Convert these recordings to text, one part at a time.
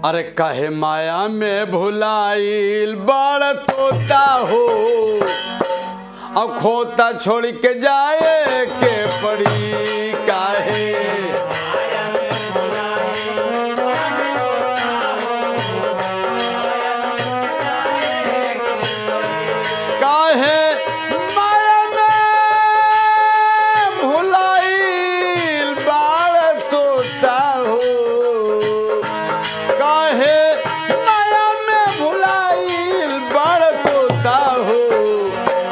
अरे काहे माया में भुलाइल बड़ तोता हो, अब खोता छोड़ के जाए के पड़ी काहे। काहे माया में भुलाइल बड़ तोता हो, काहे माया में भुलाइल बड़ तोता हो,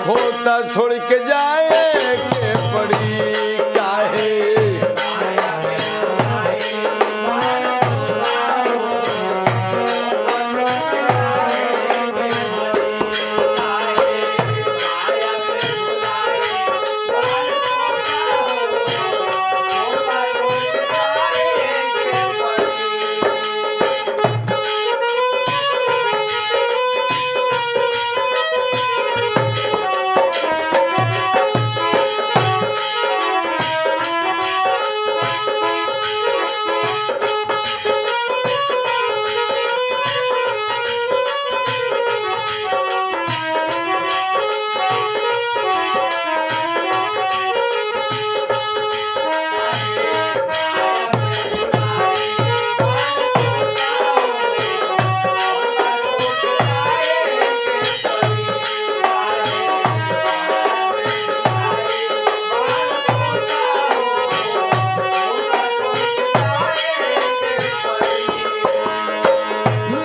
खोता छोड़ के जाए के पड़ी काहे।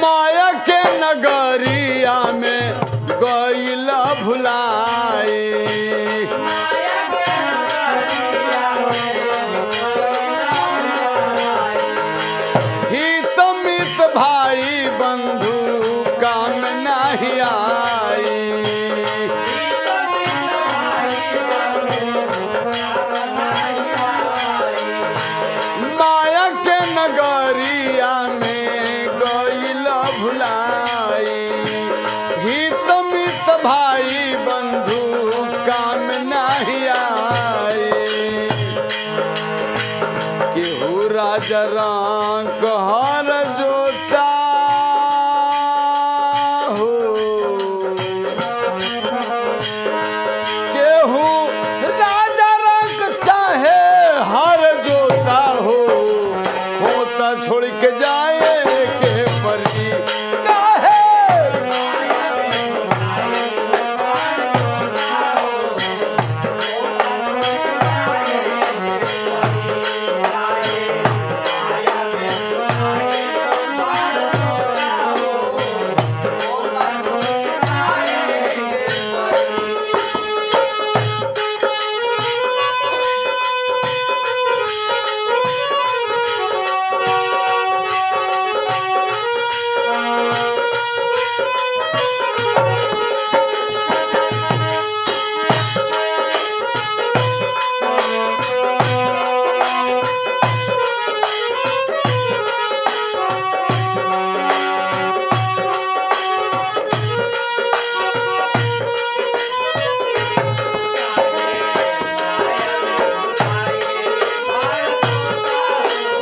माया के नगरिया में गइला भुलाई, हित मित भाई बंधु काम नहीं आई। माया के नगरिया में गइला भुलाई, हित मित भाई बंधु काम नहीं आई। केहू राजा रंग हर जोता हो, केहू राजा रंग चाहे हर जोता हो, होता छोड़ के जाए के परी काहे।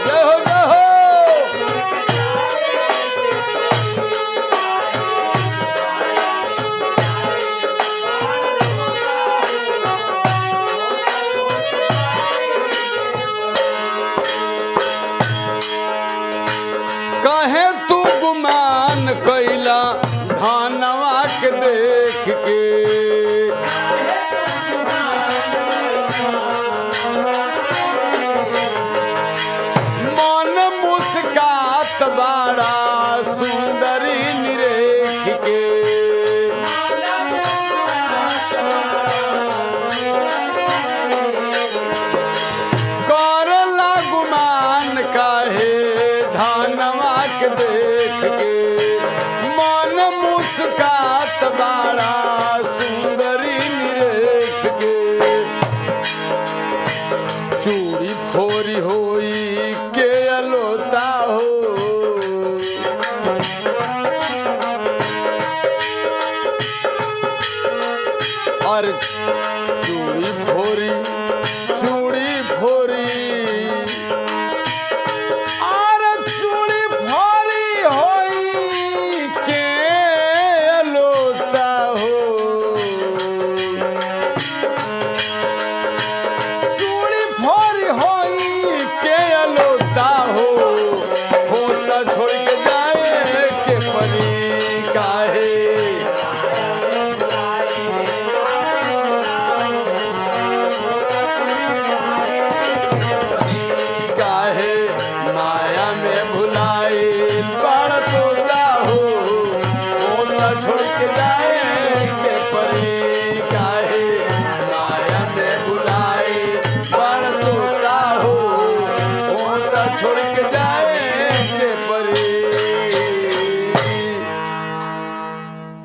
जय हो जय हो। कहे तू गुमान कैला धानवा के देख के, मन मुस्कात बाड़ा सुंदरी निरेख के। करला गुमान काहे धानवा के देख के,